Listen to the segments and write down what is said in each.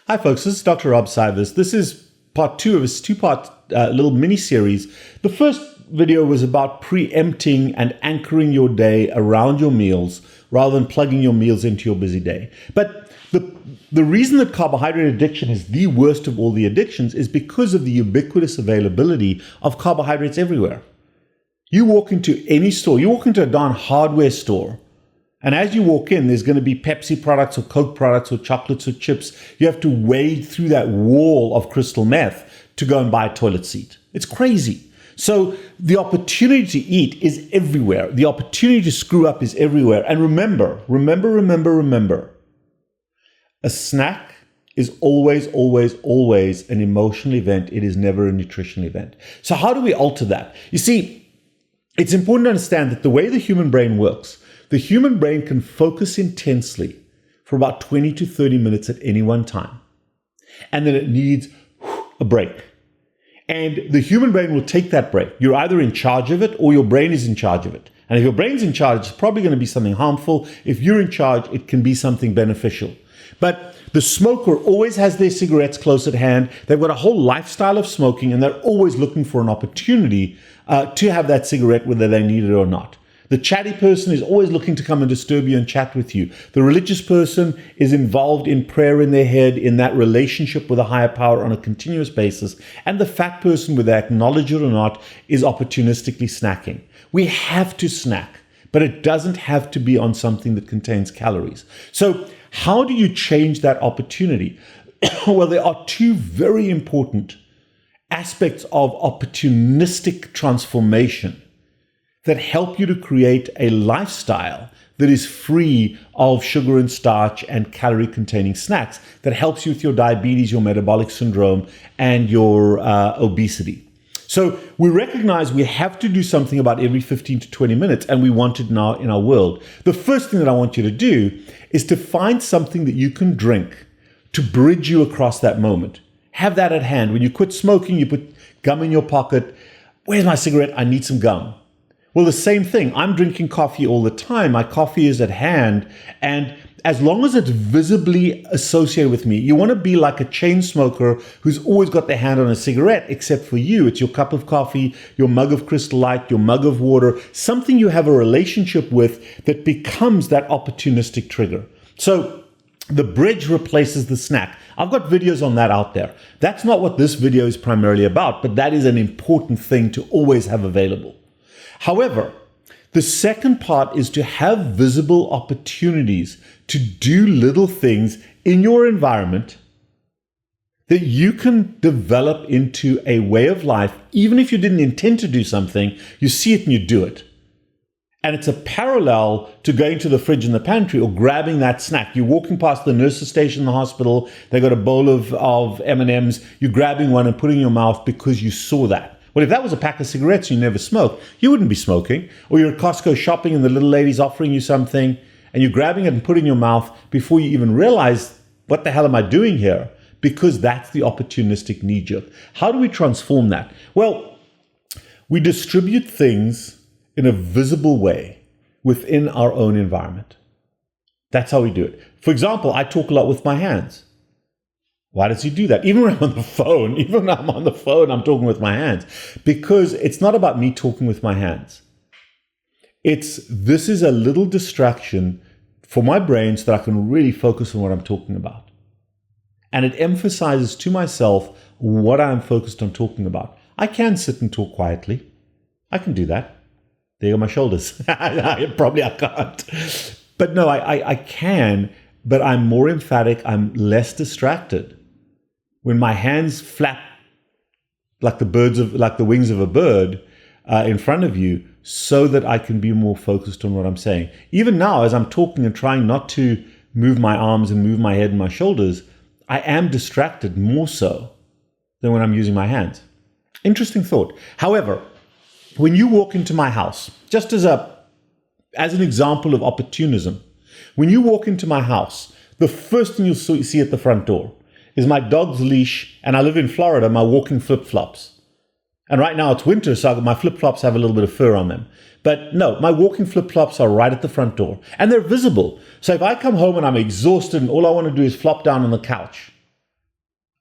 Hi folks, this is Dr. Rob CYWES. This is part 2 of this two-part little mini-series. The first video was about preempting and anchoring your day around your meals rather than plugging your meals into your busy day. But the reason that carbohydrate addiction is the worst of all the addictions is because of the ubiquitous availability of carbohydrates everywhere. You walk into any store, you walk into a darn hardware store, and as you walk in, there's going to be Pepsi products or Coke products or chocolates or chips. You have to wade through that wall of crystal meth to go and buy a toilet seat. It's crazy. So the opportunity to eat is everywhere. The opportunity to screw up is everywhere. And remember, a snack is always an emotional event. It is never a nutritional event. So how do we alter that? You see, it's important to understand that the way the human brain works, the human brain can focus intensely for about 20 to 30 minutes at any one time. And then it needs a break. And the human brain will take that break. You're either in charge of it or your brain is in charge of it. And if your brain's in charge, it's probably going to be something harmful. If you're in charge, it can be something beneficial. But the smoker always has their cigarettes close at hand. They've got a whole lifestyle of smoking, and they're always looking for an opportunity to have that cigarette whether they need it or not. The chatty person is always looking to come and disturb you and chat with you. The religious person is involved in prayer in their head, in that relationship with a higher power on a continuous basis. And the fat person, whether they acknowledge it or not, is opportunistically snacking. We have to snack, but it doesn't have to be on something that contains calories. So how do you change that opportunity? Well, there are two very important aspects of opportunistic transformation that help you to create a lifestyle that is free of sugar and starch and calorie-containing snacks, that helps you with your diabetes, your metabolic syndrome, and your obesity. So we recognize we have to do something about every 15 to 20 minutes, and we want it now in our world. The first thing that I want you to do is to find something that you can drink to bridge you across that moment. Have that at hand. When you quit smoking, you put gum in your pocket. Where's my cigarette? I need some gum. Well, the same thing. I'm drinking coffee all the time. My coffee is at hand. And as long as it's visibly associated with me, you want to be like a chain smoker who's always got their hand on a cigarette, except for you. It's your cup of coffee, your mug of Crystal Light, your mug of water, something you have a relationship with that becomes that opportunistic trigger. So the bridge replaces the snack. I've got videos on that out there. That's not what this video is primarily about, but that is an important thing to always have available. However, the second part is to have visible opportunities to do little things in your environment that you can develop into a way of life. Even if you didn't intend to do something, you see it and you do it. And it's a parallel to going to the fridge in the pantry or grabbing that snack. You're walking past the nurse's station in the hospital. They got a bowl of M&Ms. You're grabbing one and putting it in your mouth because you saw that. Well, if that was a pack of cigarettes and you never smoked, you wouldn't be smoking. Or you're at Costco shopping and the little lady's offering you something and you're grabbing it and putting it in your mouth before you even realize, what the hell am I doing here? Because that's the opportunistic knee-jerk. How do we transform that? Well, we distribute things in a visible way within our own environment. That's how we do it. For example, I talk a lot with my hands. Why does he do that? Even when I'm on the phone, I'm talking with my hands. Because it's not about me talking with my hands. This is a little distraction for my brain so that I can really focus on what I'm talking about. And it emphasizes to myself what I'm focused on talking about. I can sit and talk quietly. I can do that. There go my shoulders. Probably I can't. But no, I can, but I'm more emphatic. I'm less distracted. When my hands flap like the wings of a bird in front of you, so that I can be more focused on what I'm saying. Even now, as I'm talking and trying not to move my arms and move my head and my shoulders, I am distracted more so than when I'm using my hands. Interesting thought. However, when you walk into my house, just as an example of opportunism, when you walk into my house, the first thing you'll see at the front door is my dog's leash, and I live in Florida, my walking flip-flops. And right now it's winter, so my flip-flops have a little bit of fur on them. But no, my walking flip-flops are right at the front door, and they're visible. So if I come home and I'm exhausted and all I want to do is flop down on the couch,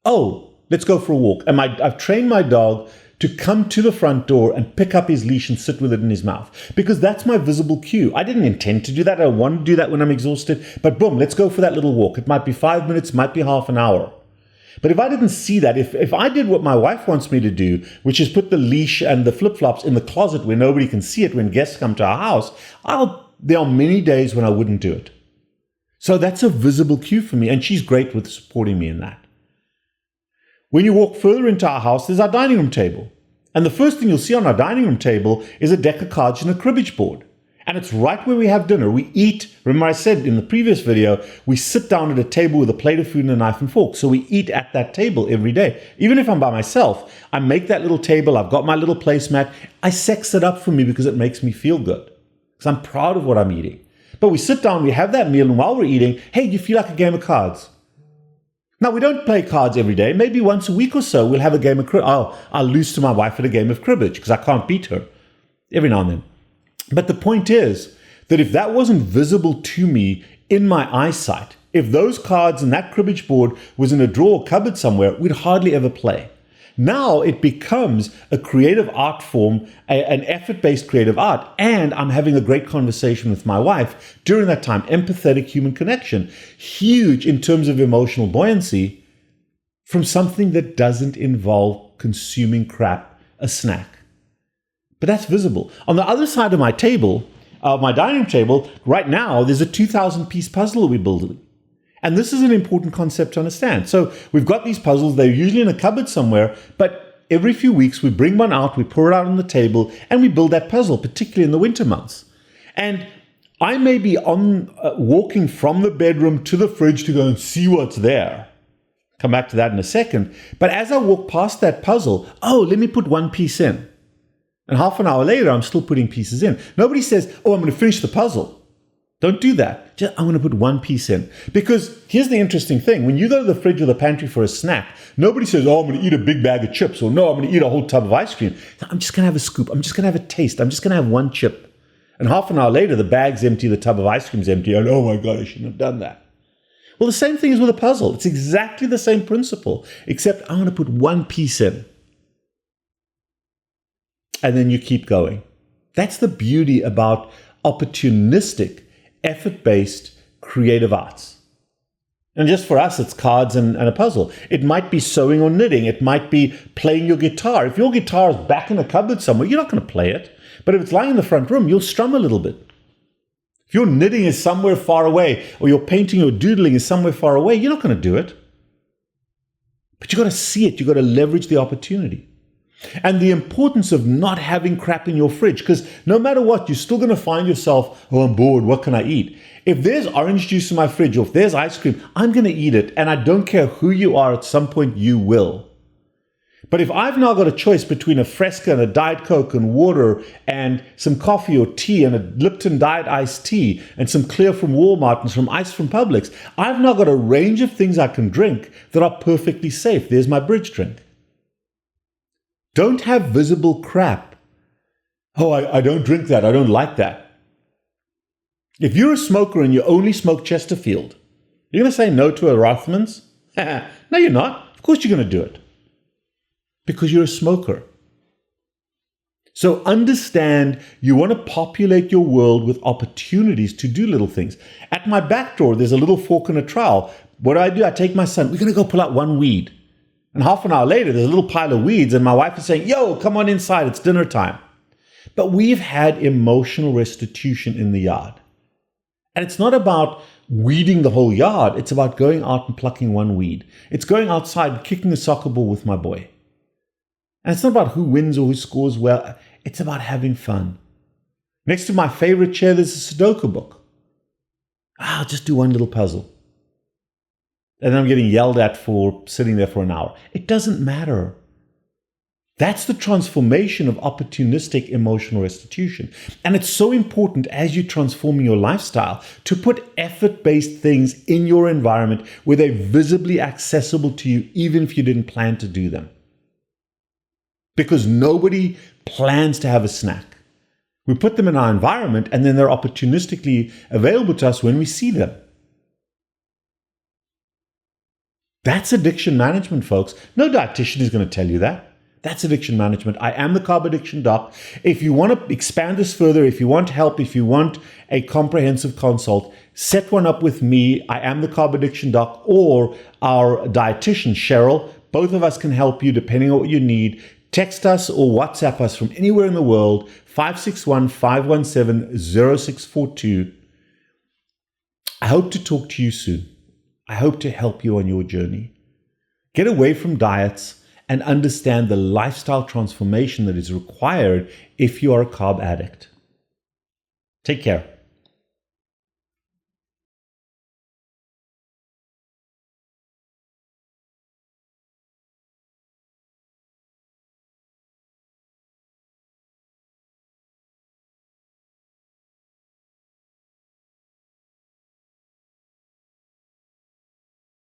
oh, let's go for a walk. And I've trained my dog to come to the front door and pick up his leash and sit with it in his mouth, because that's my visible cue. I didn't intend to do that. I don't want to do that when I'm exhausted, but boom, let's go for that little walk. It might be 5 minutes, might be half an hour. But if I didn't see that, if I did what my wife wants me to do, which is put the leash and the flip-flops in the closet where nobody can see it when guests come to our house, there are many days when I wouldn't do it. So that's a visible cue for me, and she's great with supporting me in that. When you walk further into our house, there's our dining room table. And the first thing you'll see on our dining room table is a deck of cards and a cribbage board. And it's right where we have dinner. We eat. Remember I said in the previous video, we sit down at a table with a plate of food and a knife and fork. So we eat at that table every day. Even if I'm by myself, I make that little table. I've got my little placemat. I sex it up for me because it makes me feel good. Because I'm proud of what I'm eating. But we sit down, we have that meal, and while we're eating, hey, do you feel like a game of cards? Now, we don't play cards every day. Maybe once a week or so, we'll have a game of cribbage. I'll lose to my wife at a game of cribbage because I can't beat her every now and then. But the point is that if that wasn't visible to me in my eyesight, if those cards and that cribbage board was in a drawer or cupboard somewhere, we'd hardly ever play. Now it becomes a creative art form, an effort-based creative art, and I'm having a great conversation with my wife during that time. Empathetic human connection, huge in terms of emotional buoyancy from something that doesn't involve consuming crap, a snack. But that's visible. On the other side of my table, my dining room table, right now, there's a 2,000-piece puzzle we're building. And this is an important concept to understand. So we've got these puzzles. They're usually in a cupboard somewhere, but every few weeks we bring one out, we pour it out on the table, and we build that puzzle, particularly in the winter months. And I may be walking from the bedroom to the fridge to go and see what's there. Come back to that in a second. But as I walk past that puzzle, let me put one piece in. And half an hour later, I'm still putting pieces in. Nobody says, I'm going to finish the puzzle. Don't do that. Just, I'm going to put one piece in. Because here's the interesting thing. When you go to the fridge or the pantry for a snack, nobody says, I'm going to eat a big bag of chips. Or no, I'm going to eat a whole tub of ice cream. I'm just going to have a scoop. I'm just going to have a taste. I'm just going to have one chip. And half an hour later, the bag's empty, the tub of ice cream's empty. And oh my God, I shouldn't have done that. Well, the same thing is with a puzzle. It's exactly the same principle, except I'm going to put one piece in. And then you keep going. That's the beauty about opportunistic, effort-based creative arts. And just for us, it's cards and a puzzle. It might be sewing or knitting. It might be playing your guitar. If your guitar is back in a cupboard somewhere, you're not going to play it. But if it's lying in the front room, you'll strum a little bit. If your knitting is somewhere far away, or your painting or doodling is somewhere far away, you're not going to do it. But you've got to see it. You've got to leverage the opportunity. And the importance of not having crap in your fridge, because no matter what, you're still going to find yourself, I'm bored, what can I eat? If there's orange juice in my fridge, or if there's ice cream, I'm going to eat it. And I don't care who you are, at some point you will. But if I've now got a choice between a Fresca and a Diet Coke and water and some coffee or tea and a Lipton Diet iced tea and some Clear from Walmart and some ice from Publix, I've now got a range of things I can drink that are perfectly safe. There's my bridge drink. Don't have visible crap. I don't drink that. I don't like that. If you're a smoker and you only smoke Chesterfield, you're going to say no to a Rothmans? No, you're not. Of course you're going to do it. Because you're a smoker. So understand you want to populate your world with opportunities to do little things. At my back door, there's a little fork and a trowel. What do? I take my son. We're going to go pull out one weed. And half an hour later, there's a little pile of weeds, and my wife is saying, yo, come on inside, it's dinner time. But we've had emotional restitution in the yard. And it's not about weeding the whole yard. It's about going out and plucking one weed. It's going outside and kicking a soccer ball with my boy. And it's not about who wins or who scores well. It's about having fun. Next to my favorite chair, there's a Sudoku book. I'll just do one little puzzle. And then I'm getting yelled at for sitting there for an hour. It doesn't matter. That's the transformation of opportunistic emotional restitution. And it's so important as you're transforming your lifestyle to put effort-based things in your environment where they're visibly accessible to you, even if you didn't plan to do them. Because nobody plans to have a snack. We put them in our environment and then they're opportunistically available to us when we see them. That's addiction management, folks. No dietitian is going to tell you that. That's addiction management. I am the Carb Addiction Doc. If you want to expand this further, if you want help, if you want a comprehensive consult, set one up with me. I am the Carb Addiction Doc, or our dietitian, Cheryl. Both of us can help you depending on what you need. Text us or WhatsApp us from anywhere in the world, 561-517-0642. I hope to talk to you soon. I hope to help you on your journey. Get away from diets and understand the lifestyle transformation that is required if you are a carb addict. Take care.